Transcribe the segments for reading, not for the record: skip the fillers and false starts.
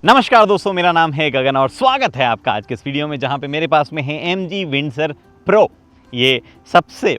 नमस्कार दोस्तों, मेरा नाम है गगन और स्वागत है आपका आज के इस वीडियो में जहां पे मेरे पास में है MG विंडसर प्रो। ये सबसे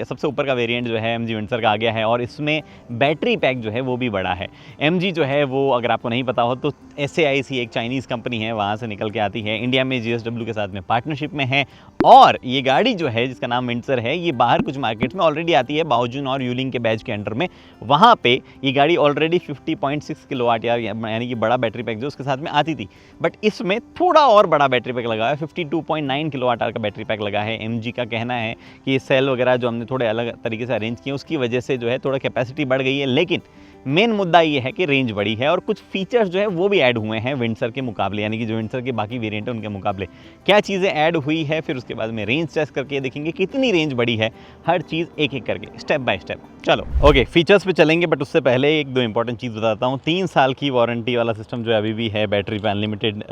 सबसे ऊपर का वेरिएंट जो है MG विंडसर का आ गया है और इसमें बैटरी पैक जो है वो भी बड़ा है। MG जो है वो, अगर आपको नहीं पता हो तो SAIC एक चाइनीज़ कंपनी है, वहाँ से निकल के आती है। इंडिया में GSW के साथ में पार्टनरशिप में है और ये गाड़ी जो है जिसका नाम विंडसर है, ये बाहर कुछ मार्केट्स में ऑलरेडी आती है, बाओजून और यूलिंग के बैच के अंडर में। वहाँ पे ये गाड़ी ऑलरेडी 50.6 किलोवाट यानी कि बड़ा बैटरी पैक जो उसके साथ में आती थी, बट इसमें थोड़ा और बड़ा बैटरी पैक लगा है। 52.9 किलोवाट आवर का बैटरी पैक लगा है। MG का कहना है कि सेल वगैरह जो हमने थोड़े अलग तरीके से अरेंज किए उसकी वजह से जो है थोड़ा कैपेसिटी बढ़ गई है, लेकिन मेन मुद्दा ये है कि रेंज बढ़ी है और कुछ फीचर्स जो है वो भी ऐड हुए हैं विंडसर के मुकाबले, यानी कि जो विंडसर के बाकी वेरिएंट है उनके मुकाबले। क्या चीज़ें ऐड हुई है, फिर उसके बाद में रेंज टेस्ट करके देखेंगे कितनी रेंज बढ़ी है, हर चीज़ एक एक करके स्टेप बाय स्टेप। चलो ओके, फीचर्स पे चलेंगे, बट उससे पहले एक दो इंपॉर्टेंट चीज़ बताता हूँ। 3 साल की वारंटी वाला सिस्टम जो अभी भी है, बैटरी पे अनलिमिटेड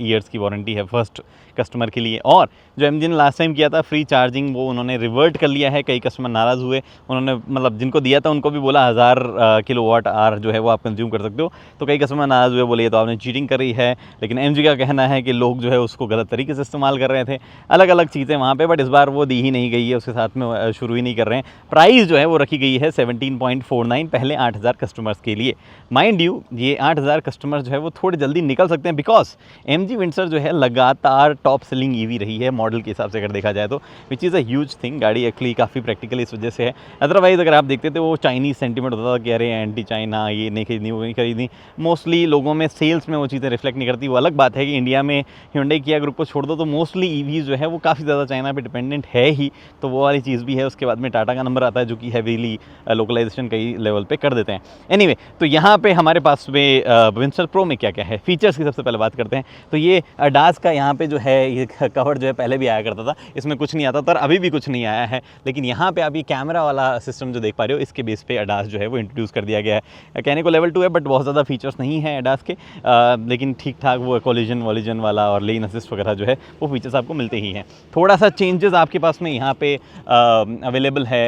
ईयर्स की वारंटी है फर्स्ट कस्टमर के लिए। और जो MG ने लास्ट टाइम किया था फ्री चार्जिंग, वो उन्होंने रिवर्ट कर लिया है। कई कस्टमर नाराज़ हुए, उन्होंने मतलब जिनको दिया था उनको भी बोला 1000 किलोवाट आवर जो है वो आप कंज्यूम कर सकते हो, तो कई कस्टमर नाराज़ हुए, बोले ये तो आपने चीटिंग करी है। लेकिन MG का कहना है कि लोग जो है उसको गलत तरीके से इस्तेमाल कर रहे थे, अलग अलग चीज़ें वहाँ पे, बट इस बार वो दी ही नहीं गई है, उसके साथ में शुरू ही नहीं कर रहे हैं। प्राइस जो है वो रखी गई है 17.49, पहले 8000 कस्टमर्स के लिए। माइंड यू, ये 8000 कस्टमर्स जो है वो थोड़े जल्दी निकल सकते हैं, बिकॉज MG विंडसर जो है लगातार टॉप सेलिंग EV रही है मॉडल के हिसाब से अगर देखा जाए तो, which is a huge thing. गाड़ी एक्चुअली काफ़ी प्रैक्टिकल इस वजह से है। अदरवाइज अगर आप देखते थे वो चाइनीज़ सेंटीमेंट होता था कि अरे एंटी चाइना, ये नहीं खरीदनी, वो नहीं खरीदनी। मोस्टली लोगों में सेल्स में वो चीज़ें रिफ्लेक्ट नहीं करती। वो अलग बात है कि इंडिया में Hyundai किया ग्रुप को छोड़ दो तो मोस्टली EVs जो है वो काफ़ी ज़्यादा चाइना पे डिपेंडेंट है ही, तो वो वाली चीज़ भी है। उसके बाद में टाटा का नंबर आता है जो कि हैवीली लोकलाइजेशन कई लेवल पे कर देते हैं। एनीवे, तो यहाँ पे हमारे पास में विंडसर प्रो में क्या क्या है, फीचर्स की सबसे पहले बात करते हैं। तो ये ADAS का यहाँ पे जो है ये कवर जो है पहले भी आया करता था, इसमें कुछ नहीं आता था और अभी भी कुछ नहीं आया है। लेकिन यहाँ पे आप ये कैमरा वाला सिस्टम जो देख पा रहे हो, इसके बेस पे ADAS जो है वो इंट्रोड्यूस कर दिया गया है। कहने को लेवल 2 है, बट बहुत ज़्यादा फीचर्स नहीं है ADAS के, लेकिन ठीक ठाक वो कोलिजन वॉलिजन वाला और लेन असिस्ट वगैरह जो है वो फीचर्स आपको मिलते ही हैं। थोड़ा सा चेंजेस आपके पास में यहाँ पे अवेलेबल है।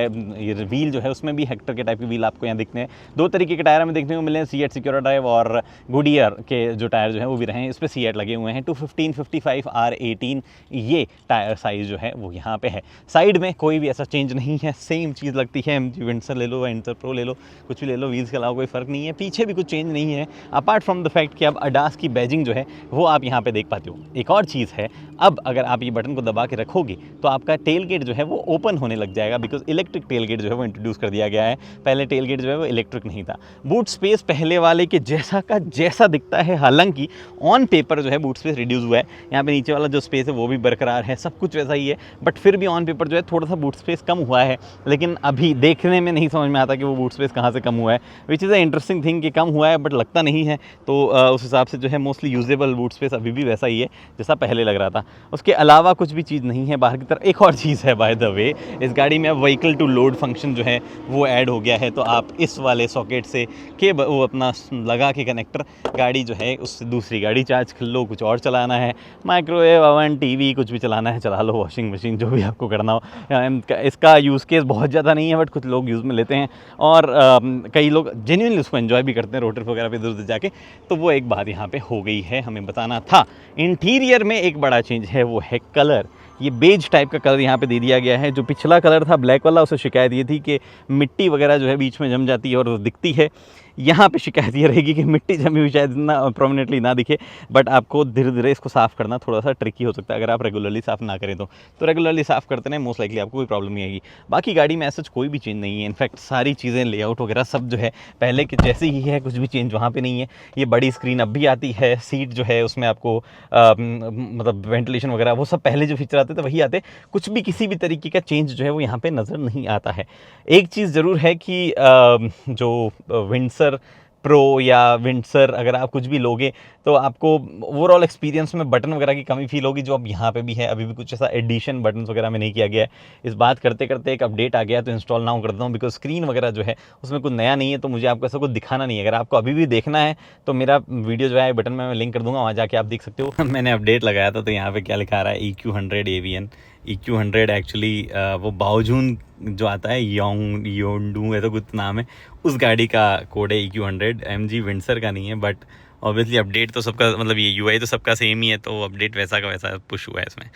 ये व्हील जो है उसमें भी हेक्टर के टाइप के व्हील आपको यहाँ दिखते हैं। 2 तरीके के टायर हमें देखने को मिले हैं, सीएट सिक्योर ड्राइव और गुडियर के जो टायर जो है वो भी रहे हैं, इस पर सीएट लगे हुए हैं। 215, 55, R18 ये टायर साइज़ जो है वो यहाँ पे है। साइड में कोई भी ऐसा चेंज नहीं है, सेम चीज़ लगती है। MG विंडसर ले लो, विंडसर प्रो ले लो, कुछ भी ले लो, व्हील्स के अलावा कोई फ़र्क नहीं है। पीछे भी कुछ चेंज नहीं है, अपार्ट फ्रॉम द फैक्ट कि अब ADAS की बैजिंग जो है वो आप यहाँ पे देख पाते हो। एक और चीज़ है, अब अगर आप ये बटन को दबा के रखोगे तो आपका टेल गेट जो है वो ओपन होने लग जाएगा, बिकॉज इलेक्ट्रिक टेल गेट जो है वो इंट्रोड्यूस कर दिया गया है। पहले टेल गेट जो है वो इलेक्ट्रिक नहीं था। बूट स्पेस पहले वाले के जैसा का जैसा दिखता है, हालांकि ऑन पेपर जो है बूट स्पेस रिड्यूस हुआ है। यहाँ पे नीचे वाला जो स्पेस है वो भी बरकरार है, सब कुछ वैसा ही है, बट फिर भी ऑन पेपर जो है थोड़ा सा बूट स्पेस कम हुआ है। लेकिन अभी देखने में नहीं समझ में आता कि वो बूट स्पेस कहाँ से कम हुआ है, which is a interesting thing कि कम हुआ है बट लगता नहीं है। तो उस हिसाब से जो है मोस्टली यूजेबल बूट स्पेस अभी भी वैसा ही है जैसा पहले लग रहा था। उसके अलावा कुछ भी चीज़ नहीं है बाहर की तरफ। एक और चीज़ है बाय द वे, इस गाड़ी में अब व्हीकल टू लोड फंक्शन जो है वो ऐड हो गया है। तो आप इस वाले सॉकेट से के वो अपना लगा के कनेक्टर गाड़ी जो है उससे दूसरी गाड़ी चार्ज कर लो, कुछ और चलाना है, माइक्रोवेव, ओवन, टीवी कुछ भी चलाना है चला लो, वॉशिंग मशीन जो भी आपको करना हो। इसका यूज़ केस बहुत ज़्यादा नहीं है, बट कुछ लोग यूज़ में लेते हैं और कई लोग जेन्युइनली उसको एंजॉय भी करते हैं रोड ट्रिप वगैरह पे इधर उधर जाके। तो वो एक बात यहाँ पे हो गई है, हमें बताना था। इंटीरियर में एक बड़ा चेंज है, वो है कलर। ये बेज टाइप का कलर यहाँ पे दे दिया गया है। जो पिछला कलर था ब्लैक वाला, उससे शिकायत ये थी कि मिट्टी वगैरह जो है बीच में जम जाती है और दिखती है। यहाँ पे शिकायत ये रहेगी कि मिट्टी जमी हुई शायद ना प्रोमिनेंटली ना दिखे, बट आपको धीरे धीरे इसको साफ़ करना थोड़ा सा ट्रिकी हो सकता है अगर आप रेगुलरली साफ़ ना करें तो रेगुलरली साफ़ करते हैं मोस्ट लाइकली आपको कोई प्रॉब्लम नहीं आएगी। बाकी गाड़ी में ऐसा कोई भी चेंज नहीं है। इनफैक्ट सारी चीज़ें लेआउट वगैरह सब जो है पहले के जैसे ही है, कुछ भी चेंज वहाँ पे नहीं है। ये बड़ी स्क्रीन अब भी आती है, सीट जो है उसमें आपको मतलब वेंटिलेशन वगैरह वो सब पहले जो फीचर आते थे वही आते, कुछ भी किसी भी तरीके का चेंज जो है वो यहाँ पे नज़र नहीं आता है। एक चीज़ ज़रूर है कि जो विंडसर प्रो या विंडसर अगर आप कुछ भी लोगे तो आपको ओवरऑल एक्सपीरियंस में बटन वगैरह की कमी फील होगी, जो अब यहाँ पे भी है। अभी भी कुछ ऐसा एडिशन बटन वगैरह में नहीं किया गया है। इस बात करते करते एक अपडेट आ गया तो इंस्टॉल नाउ करता हूँ, बिकॉज स्क्रीन वगैरह जो है उसमें कुछ नया नहीं है, तो मुझे आपको ऐसा कुछ दिखाना नहीं है। अगर आपको अभी भी देखना है तो मेरा वीडियो जो है बटन में मैं लिंक कर दूँगा, वहाँ जाके आप देख सकते हो। मैंने अपडेट लगाया था तो यहाँ पर क्या लिखा रहा है, EQ100 AVN। EQ100 एक्चुअली वो बाओजून जो आता है योंडू ऐसा कुछ नाम है, उस गाड़ी का कोड है EQ100, MG विंडसर का नहीं है। बट ऑब्वियसली अपडेट तो सबका मतलब ये यूआई तो सबका सेम ही है, तो अपडेट वैसा का वैसा पुश हुआ है इसमें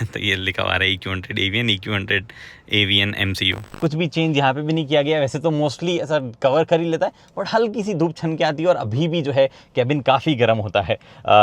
तो ये लिखा हुआ है EQ100 avian, EQ100 avian MCU। कुछ भी चेंज यहाँ पे भी नहीं किया गया। वैसे तो मोस्टली ऐसा कवर कर ही लेता है, बट हल्की सी धूप छन के आती है और अभी भी जो है कैबिन काफ़ी गर्म होता है।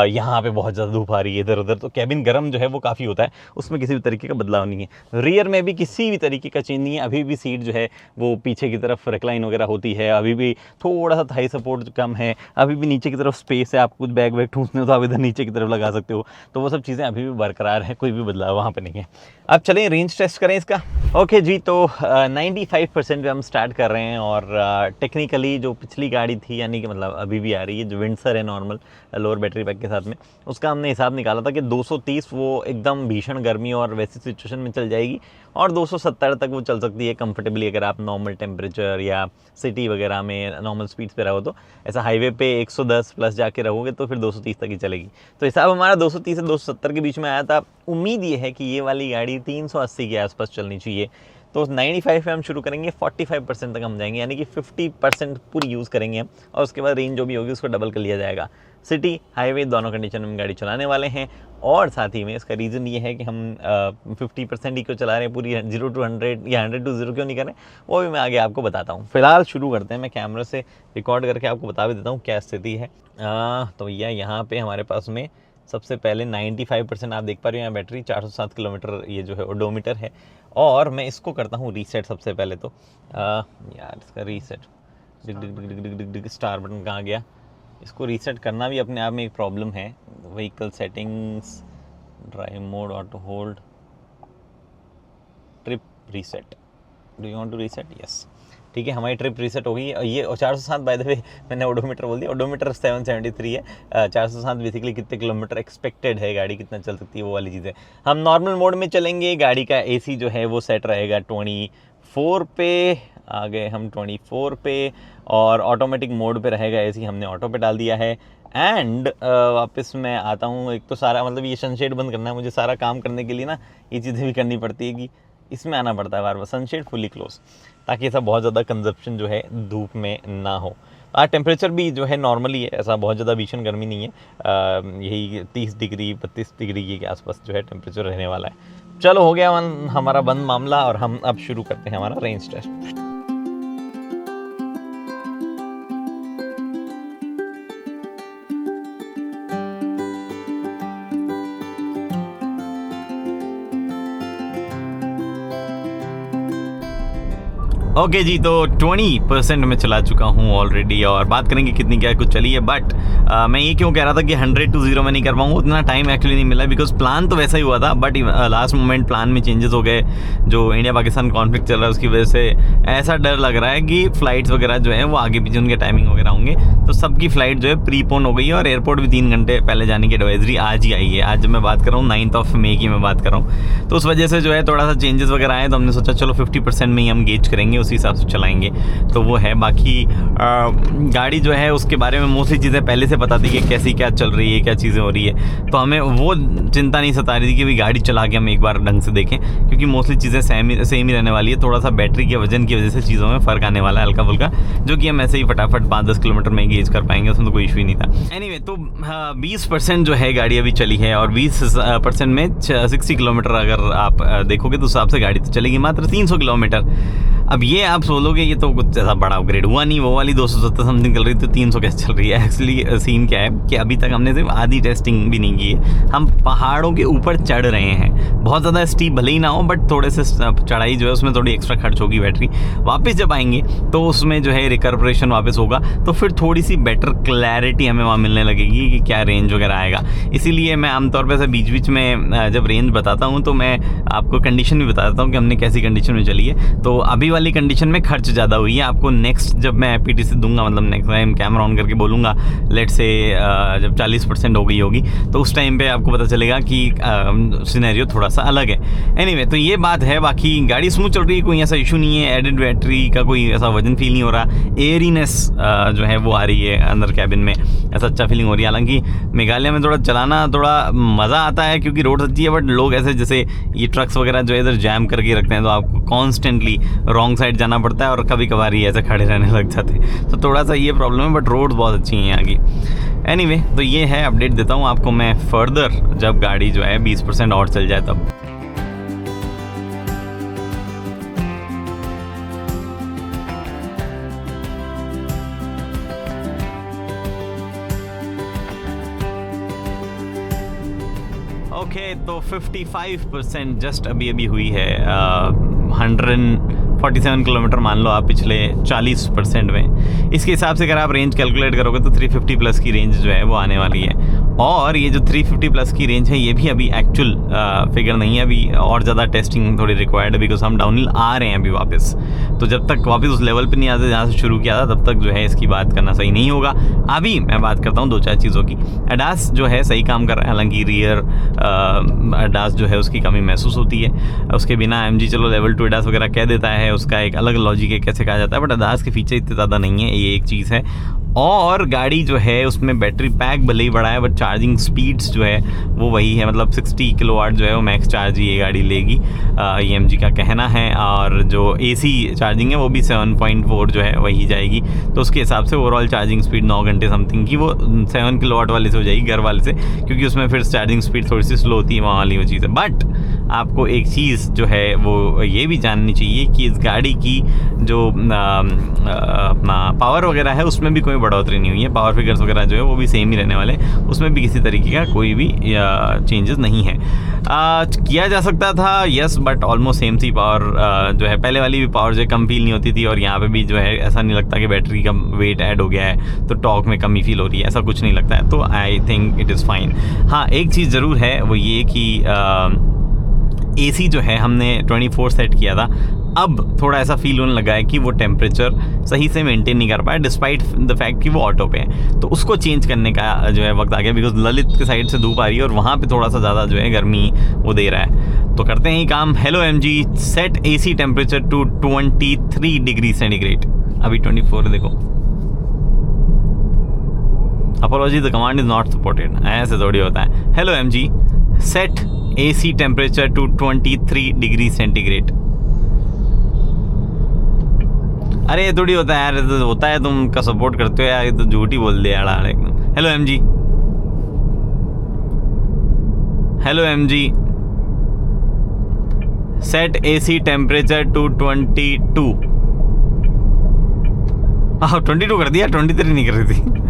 यहाँ पे बहुत ज़्यादा धूप आ रही है इधर उधर, तो कैबिन गर्म जो है वो काफ़ी होता है, उसमें किसी भी तरीके का बदलाव नहीं है। रियर में भी किसी भी तरीके का चेंज नहीं है। अभी भी सीट जो है वो पीछे की तरफ रिक्लाइन वगैरह होती है, अभी भी थोड़ा सा थाई सपोर्ट कम है, अभी भी नीचे की तरफ स्पेस है, आप कुछ बैग वैग ठूंसने हो तो आप इधर नीचे की तरफ लगा सकते हो। तो वो सब चीज़ें अभी भी बरकरार है, कोई भी बदलाव वहाँ पे नहीं है। अब चलें रेंज टेस्ट करें इसका। ओके जी, तो 95% पे हम स्टार्ट कर रहे हैं और टेक्निकली जो पिछली गाड़ी थी, यानी कि मतलब अभी भी आ रही है, जो विंडसर है नॉर्मल लोअर बैटरी पैक के साथ में, उसका हमने हिसाब निकाला था कि 230 वो एकदम भीषण गर्मी और वैसी सिचुएशन में चल जाएगी, और 270 तक वो चल सकती है कंफर्टेबली अगर आप नॉर्मल टेम्परेचर या सिटी वगैरह में नॉर्मल स्पीड्स पे रहो। तो ऐसा हाईवे पे 110 प्लस जाके रहोगे तो फिर 230 तक ही चलेगी। तो हिसाब हमारा 230 से 270 के बीच में आया था। उम्मीद ये है कि ये वाली गाड़ी 380 के आसपास चलनी चाहिए। तो 95 पे हम शुरू करेंगे, 45% तक हम जाएंगे, यानी कि 50% पूरी यूज़ करेंगे हम, और उसके बाद रेंज जो भी होगी उसको डबल कर लिया जाएगा। सिटी हाईवे दोनों कंडीशन में गाड़ी चलाने वाले हैं, और साथ ही में इसका रीज़न ये है कि हम 50% ही क्यों चला रहे हैं, पूरी 0 to 100 या 100 to 0 क्यों नहीं करें, वो भी मैं आगे आपको बताता हूँ। फिलहाल शुरू करते हैं। मैं कैमरा से रिकॉर्ड करके आपको बता भी देता हूँ क्या स्थिति है। तो यह यहाँ पे हमारे पास में सबसे पहले 95% आप देख पा रहे हो यहाँ बैटरी, 407 किलोमीटर ये जो है ओडोमीटर है। और मैं इसको करता हूँ रीसेट सबसे पहले। तो यार इसका रीसेट डिग डिग डिग डिग डिग डिग स्टार बटन कहाँ गया, इसको रीसेट करना भी अपने आप में एक प्रॉब्लम है। Vehicle settings, drive mode, auto hold, trip reset, do you want to reset? Yes, ठीक है, हमारी ट्रिप रीसेट हो गई है। ये 407 बाय द वे मैंने ओडोमीटर बोल दिया, ओडोमीटर 773 है। 407 बेसिकली कितने किलोमीटर एक्सपेक्टेड है गाड़ी कितना चल सकती है वो वाली चीज़ है। हम नॉर्मल मोड में चलेंगे, गाड़ी का AC जो है वो सेट रहेगा 24 पे, आ गए हम 24 पे, और ऑटोमेटिक मोड पे रहेगा AC, हमने ऑटो पे डाल दिया है। एंड वापस मैं आता हूँ। एक तो सारा मतलब ये सनशेड बंद करना है मुझे, सारा काम करने के लिए ना ये चीज़ें भी करनी पड़ती है कि इसमें आना पड़ता है बार बार। सनशेड फुली क्लोज, ताकि ऐसा बहुत ज़्यादा कंजप्शन जो है धूप में ना हो। टेम्परेचर भी जो है नॉर्मली है, ऐसा बहुत ज़्यादा भीषण गर्मी नहीं है। यही 30 डिग्री 32 डिग्री के आसपास जो है टेम्परेचर रहने वाला है। चलो हो गया हमारा बंद मामला, और हम अब शुरू करते हैं हमारा रेंज टेस्ट। ओके जी, तो 20% में चला चुका हूँ ऑलरेडी, और बात करेंगे कितनी क्या कुछ चली है। बट मैं ये क्यों कह रहा था कि 100 to 0 में नहीं कर पाऊँगा, उतना टाइम एक्चुअली नहीं मिला, बिकॉज प्लान तो वैसा ही हुआ था, बट लास्ट मोमेंट प्लान में चेंजेस हो गए। जो इंडिया पाकिस्तान कॉन्फ्लिक्ट चल रहा है उसकी वजह से ऐसा डर लग रहा है कि फ़्लाइट्स वगैरह जो है वो आगे पीछे उनके टाइमिंग वगैरह होंगे, तो सबकी फ़्लाइट जो है प्रीपोन हो गई है, और एयरपोर्ट भी 3 घंटे पहले जाने की एडवाइजरी आज ही आई है। आज जब मैं बात कर रहा हूँ 9 मई की मैं बात कर रहा हूँ, तो उस वजह से जो है थोड़ा सा चेंजेस वगैरह आए, तो हमने सोचा चलो 50% में ही हम गेज करेंगे, उसी हिसाब से चलाएंगे। तो वो है। बाकी गाड़ी जो है उसके बारे में मोस्टली चीज़ें पहले से पता थी कि कैसी क्या चल रही है, क्या चीज़ें हो रही है, तो हमें वो चिंता नहीं सता रही थी कि भाई गाड़ी चला के हम एक बार ढंग से देखें, क्योंकि मोस्टली चीज़ें सेम ही रहने वाली है। थोड़ा सा बैटरी के वजन की वजह से चीज़ों में फ़र्क आने वाला है हल्का फुल्का, जो कि हम ऐसे ही फटाफट 5-10 किलोमीटर में गेज कर पाएंगे, उसमें तो कोई इशू ही नहीं था। एनीवे, तो 20% जो है गाड़ी अभी चली है, और 20% में 60 किलोमीटर अगर आप देखोगे तो हिसाब से गाड़ी तो चलेगी मात्र 300 किलोमीटर। अब ये आप सोचोगे ये तो कुछ ऐसा बड़ा अपग्रेड हुआ नहीं, वो वाली 270 समथिंग चल रही थी, 300 कैसे चल रही है। एक्चुअली सीन क्या है कि अभी तक हमने सिर्फ आधी टेस्टिंग भी नहीं की है, हम पहाड़ों के ऊपर चढ़ रहे हैं। बहुत ज़्यादा स्टीप भले ही ना हो, बट थोड़े से चढ़ाई जो है उसमें थोड़ी एक्स्ट्रा खर्च होगी बैटरी। वापस जब आएंगे तो उसमें जो है रिकर्बरेशन वापस होगा, तो फिर थोड़ी सी बेटर क्लैरिटी हमें वहाँ मिलने लगेगी कि क्या रेंज वगैरह आएगा। इसीलिए मैं आमतौर पर ऐसे बीच बीच में जब रेंज बताता हूँ तो मैं आपको कंडीशन भी बता देता हूँ कि हमने कैसी कंडीशन में चली है। तो अभी वाली कंडीशन में खर्च ज़्यादा हुई है। आपको नेक्स्ट जब मैं PTC दूंगा, मतलब नेक्स्ट टाइम कैमरा ऑन करके बोलूँगा, लेट से जब 40% हो गई होगी, तो उस टाइम पे आपको पता चलेगा कि सिनेरियो थोड़ा सा अलग है। एनीवे, तो ये बात है। बाकी गाड़ी स्मूथ चल रही है, कोई ऐसा इशू नहीं है। एडेड बैटरी का कोई ऐसा वजन फील नहीं हो रहा। एयरीनेस जो है वो आ रही है अंदर कैबिन में, ऐसा अच्छा फीलिंग हो रही है। हालांकि मेघालय में थोड़ा चलाना थोड़ा मज़ा आता है क्योंकि रोड सच्ची है, बट लोग ऐसे जैसे ये ट्रक्स वगैरह जो है इधर जैम करके रखते हैं, तो आपको कॉन्स्टेंटली रॉन्ग साइड साइड जाना पड़ता है और कभी कभार ही ऐसे खड़े रहने लग जाते हैं, तो थोड़ा सा ये प्रॉब्लम है, बट रोड बहुत अच्छी हैं यहाँ की। एनीवे, तो ये है, अपडेट देता हूँ आपको मैं फर्दर जब गाड़ी जो है 20% और चल जाए तब। ओके, तो 55% जस्ट अभी हुई है। 147 किलोमीटर मान लो आप पिछले 40% में। इसके हिसाब से अगर आप रेंज कैलकुलेट करोगे तो 350 प्लस की रेंज जो है वो आने वाली है। और ये जो 350 प्लस की रेंज है ये भी अभी एक्चुअल फिगर नहीं है, अभी और ज़्यादा टेस्टिंग थोड़ी रिक्वायर्ड है, बिकॉज हम डाउनहिल आ रहे हैं अभी वापस। तो जब तक वापस उस लेवल पे नहीं आते जहाँ से शुरू किया था, तब तक जो है इसकी बात करना सही नहीं होगा। अभी मैं बात करता हूँ 2-4 चीज़ों की। एडास जो है सही काम कर रहा है, हालांकि रियर एडास जो है उसकी कमी महसूस होती है। उसके बिना एमजी चलो लेवल 2 एडास वगैरह कह देता है, उसका एक अलग लॉजिक है कैसे कहा जाता है, बट एडास के फीचर इतने ज़्यादा नहीं है, ये एक चीज़ है। और गाड़ी जो है उसमें बैटरी पैक भले ही बड़ा है, बट चार्जिंग स्पीड्स जो है वो वही है, मतलब 60 किलोवाट जो है वो मैक्स चार्ज ये गाड़ी लेगी, ये एमजी का कहना है। और जो एसी चार्जिंग है वो भी 7.4 जो है वही जाएगी, तो उसके हिसाब से ओवरऑल चार्जिंग स्पीड 9 घंटे समथिंग की वो 7 किलोवाट वाले से हो जाएगी, घर वाले से, क्योंकि उसमें फिर चार्जिंग स्पीड थोड़ी सी स्लो होती है, वहाँ वाली वो चीज़ है। बट आपको एक चीज़ जो है वो ये भी जाननी चाहिए कि इस गाड़ी की जो अपना पावर वगैरह है उसमें भी कोई बढ़ोतरी नहीं हुई है। पावर फिगर्स वगैरह जो है वो भी सेम ही रहने वाले, उसमें भी किसी तरीके का कोई भी चेंजेस नहीं है। किया जा सकता था यस, बट ऑलमोस्ट सेम थी पावर जो है। पहले वाली भी पावर जो है कम फील नहीं होती थी, और यहाँ पे भी जो है ऐसा नहीं लगता कि बैटरी का वेट ऐड हो गया है तो टॉर्क में कमी फील हो रही है, ऐसा कुछ नहीं लगता है। तो I think it is fine. हाँ, एक चीज़ ज़रूर है वो ये कि एसी जो है हमने 24 सेट किया था, अब थोड़ा ऐसा फील होने लगा है कि वो टेम्परेचर सही से मेंटेन नहीं कर पाया, डिस्पाइट द फैक्ट कि वो ऑटो पे है। तो उसको चेंज करने का जो है वक्त आ गया, बिकॉज ललित के साइड से धूप आ रही है और वहाँ पे थोड़ा सा ज़्यादा जो है गर्मी वो दे रहा है। तो करते हैं ये काम। Hello MG, set AC temperature to 23 degree centigrade. अभी 24 देखो। Apology, the command is not supported. ऐसे थोड़ी होता है। Hello MG, set AC temperature to 23 degree centigrade. अरे ये थोड़ी होता है यार, तो होता है, तुम का सपोर्ट करते हो यार, ये तो झूठ ही बोल दिया यार एकदम। Hello MG, hello MG, set AC temperature to 22। हाँ 22 कर दिया, 23 नहीं कर रही थी।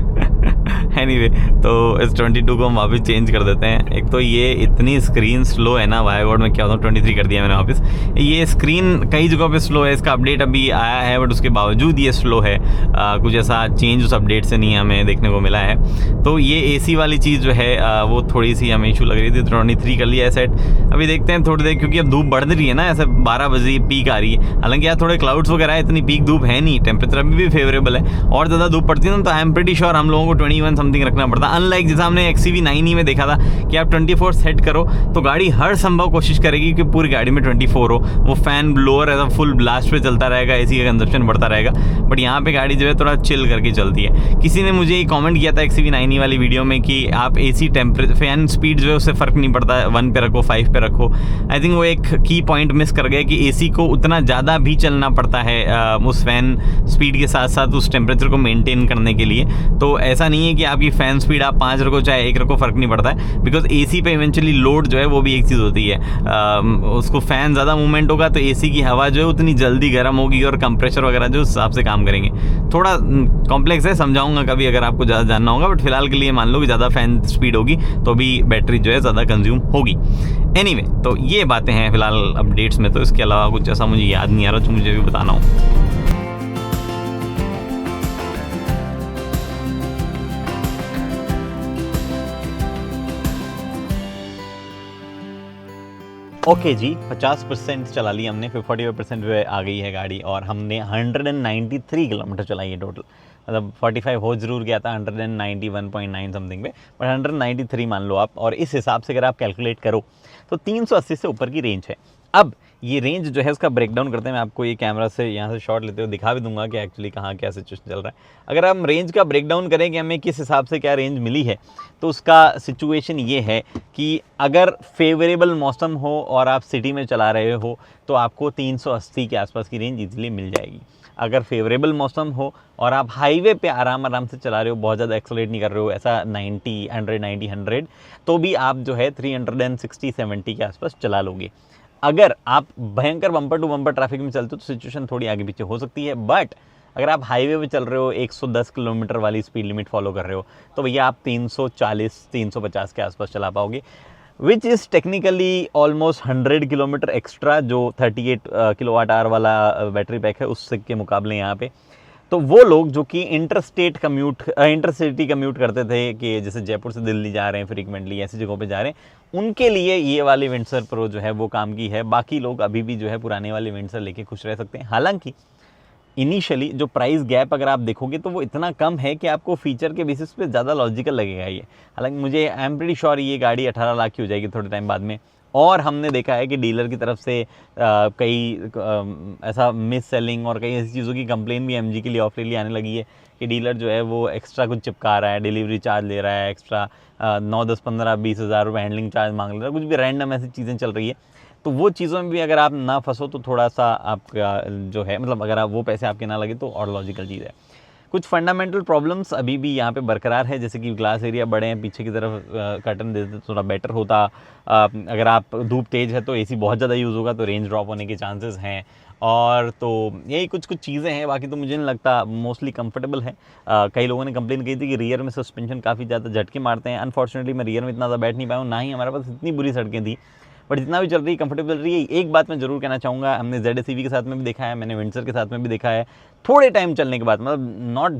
एनीवे, तो इस 22 को हम वापस चेंज कर देते हैं। एक तो ये इतनी स्क्रीन स्लो है ना, वाई बोर्ड में क्या होता है, 23 कर दिया मैंने वापस। ये स्क्रीन कई जगहों पे स्लो है, इसका अपडेट अभी आया है, बट उसके बावजूद ये स्लो है। कुछ ऐसा चेंज उस अपडेट से नहीं हमें देखने को मिला है। तो ये एसी वाली चीज़ जो है वो थोड़ी सी हमें इशू लग रही थी। 23 कर लिया है सेट। अभी देखते हैं थोड़ी देर, क्योंकि अब धूप बढ़ रही है ना, ऐसे 12 बजे पीक आ रही है। हालांकि यार थोड़े क्लाउड्स वगैरह है, इतनी पीक धूप है नहीं, टेम्परेचर अभी भी फेवरेबल है। और ज़्यादा धूप पड़ती है ना तो आई एम प्रीटी श्योर हम लोगों को 21 समथिंग रखना पड़ता। अनलाइक जैसा हमने XCV9 में देखा था कि आप 24 सेट करो तो गाड़ी हर संभव कोशिश करेगी कि पूरी गाड़ी में 24 हो, वो फैन ब्लोअर ऐसा फुल ब्लास्ट पे चलता रहेगा, एसी का कंजप्शन बढ़ता रहेगा। बट यहाँ पे गाड़ी जो है थोड़ा चिल करके चलती है। किसी ने मुझे कमेंट किया था XCV9 वाली वीडियो में कि आप एसी टेम्परेचर फैन स्पीड जो है उससे फ़र्क नहीं पड़ता, 1 पे रखो 5 पे रखो। आई थिंक वो एक की पॉइंट मिस कर गए कि एसी को उतना ज़्यादा भी चलना पड़ता है उस फैन स्पीड के साथ साथ उस टेम्परेचर को मेनटेन करने के लिए। तो ऐसा नहीं है कि आपकी फ़ैन स्पीड आप 5 रखो चाहे 1 रखो, फ़र्क नहीं पड़ता है, बिकॉज एसी पे इवेंचुअली लोड जो है वो भी एक चीज़ होती है। उसको फ़ैन ज़्यादा मूवमेंट होगा तो एसी की हवा जो है उतनी जल्दी गर्म होगी और कंप्रेशर वगैरह जो उस हिसाब से काम करेंगे। थोड़ा कॉम्प्लेक्स है, समझाऊंगा कभी अगर आपको ज़्यादा जानना होगा, बट फिलहाल के लिए मान लो कि ज़्यादा फैन स्पीड होगी तो भी बैटरी जो है ज़्यादा कंज्यूम होगी। एनीवे, तो ये बातें हैं फिलहाल अपडेट्स में। तो इसके अलावा कुछ ऐसा मुझे याद नहीं आ रहा जो मुझे भी बताना हो। ओके जी, 50% चला ली हमने, फिर 45% पे आ गई है गाड़ी और हमने 193 किलोमीटर चलाई है टोटल। मतलब 45 हो जरूर गया था 191.9 समथिंग पे, बट 193 मान लो आप। और इस हिसाब से अगर आप कैलकुलेट करो तो 380 से ऊपर की रेंज है। अब ये रेंज जो है उसका ब्रेकडाउन करते हैं, मैं आपको ये कैमरा से यहाँ से शॉट लेते हुए दिखा भी दूंगा कि एक्चुअली कहाँ क्या सिचुएशन चल रहा है। अगर हम रेंज का ब्रेकडाउन करें कि हमें किस हिसाब से क्या रेंज मिली है, तो उसका सिचुएशन ये है कि अगर फेवरेबल मौसम हो और आप सिटी में चला रहे हो तो आपको 380 के आसपास की रेंज इजीली मिल जाएगी। अगर फेवरेबल मौसम हो और आप हाईवे पे आराम से चला रहे हो, बहुत ज़्यादा एक्सेलरेट नहीं कर रहे हो, ऐसा 90 100 तो भी आप जो है 360-70 के आसपास चला लोगे। अगर आप भयंकर बम्पर टू बम्पर ट्रैफिक में चलते हो तो सिचुएशन थोड़ी आगे पीछे हो सकती है, बट अगर आप हाईवे पे चल रहे हो 110 किलोमीटर वाली स्पीड लिमिट फॉलो कर रहे हो तो भैया आप 340-350 के आसपास चला पाओगे, which is technically almost 100 kilometre extra जो 38 किलोवाट आवर वाला बैटरी पैक है उससे के मुकाबले यहाँ पे। तो वो लोग जो कि इंटरसिटी कम्यूट करते थे कि जैसे जयपुर से दिल्ली जा रहे हैं फ्रीक्वेंटली, ऐसी जगहों पे जा रहे हैं, उनके लिए ये वाली विंडसर प्रो जो है वो काम की है। बाकी लोग अभी भी जो है पुराने वाले विंडसर लेके खुश रह सकते हैं। हालांकि इनिशियली जो प्राइस गैप अगर आप देखोगे तो वो इतना कम है कि आपको फीचर के बेसिस पे ज़्यादा लॉजिकल लगेगा ये। हालांकि मुझे आई एम प्रीटी श्योर ये गाड़ी 18 लाख की हो जाएगी थोड़े टाइम बाद में। और हमने देखा है कि डीलर की तरफ से कई ऐसा मिस सेलिंग और कई ऐसी चीज़ों की कंप्लेन भी एमजी के लिए ऑफ आने लगी है कि डीलर जो है वो एक्स्ट्रा कुछ चिपका रहा है, डिलीवरी चार्ज ले रहा है एक्स्ट्रा 9, 10, 15, 20 हज़ार रुपये हैंडलिंग चार्ज मांग ले रहा है, कुछ भी रैंडम ऐसी चीज़ें चल रही है। तो वो चीज़ों में भी अगर आप ना फंसो तो थोड़ा सा आपका जो है मतलब अगर आप वो पैसे आपके ना लगे तो और लॉजिकल चीज़ है। कुछ फंडामेंटल प्रॉब्लम्स अभी भी यहाँ पे बरकरार है, जैसे कि ग्लास एरिया बड़े हैं, पीछे की तरफ कर्टन दे देते तो थोड़ा बेटर होता। अगर आप धूप तेज़ है तो एसी बहुत ज़्यादा यूज़ होगा तो रेंज ड्रॉप होने के चांसेस हैं। और तो यही कुछ चीज़ें हैं, बाकी तो मुझे नहीं लगता मोस्टली कंफर्टेबल है। कई लोगों ने कंप्लेन की थी कि रियर में सस्पेंशन काफ़ी ज़्यादा झटके मारते हैं। अनफॉर्चुनेटली मैं रियर में इतना ज़्यादा बैठ नहीं पाया हूँ, ना ही हमारे पास इतनी बुरी सड़कें थी, बट जितना भी चल रही है कंफर्टेबल रही है। एक बात मैं ज़रूर कहना चाहूँगा, हमने ZSEV के साथ में भी देखा है, मैंने विंडसर के साथ में भी देखा है, थोड़े टाइम चलने के बाद मतलब नॉट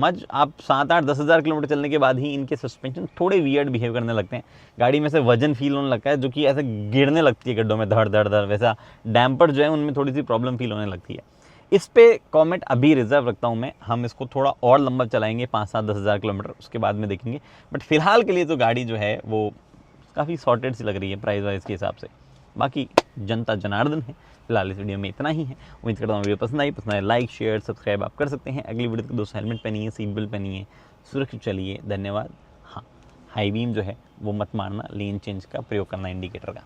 मच, आप 7-8-10 हज़ार किलोमीटर चलने के बाद ही इनके सस्पेंशन थोड़े वियर्ड बिहेव करने लगते हैं। गाड़ी में से वजन फील होने लगता है, जो कि ऐसे गिरने लगती है गड्ढों में धड़ धड़ धड़, वैसा डैम्पर जो है उनमें थोड़ी सी प्रॉब्लम फील होने लगती है। इस पे कमेंट अभी रिजर्व रखता हूँ मैं, हम इसको थोड़ा और लंबा चलाएंगे 5-7-10 हज़ार किलोमीटर, उसके बाद में देखेंगे। बट फिलहाल के लिए तो गाड़ी जो है वो काफ़ी सॉर्टेड सी लग रही है प्राइस वाइज के हिसाब से। बाकी जनता जनार्दन है। फिलहाल इस वीडियो में इतना ही है। उम्मीद करता हूँ वीडियो पसंद आए लाइक शेयर सब्सक्राइब आप कर सकते हैं। अगली वीडियो तक दोस्तों हेलमेट पहनिए, सीट बेल्ट पहनिए, सुरक्षित चलिए। धन्यवाद। हाँ, हाई बीम जो है वो मत मारना, लेन चेंज का प्रयोग करना इंडिकेटर का।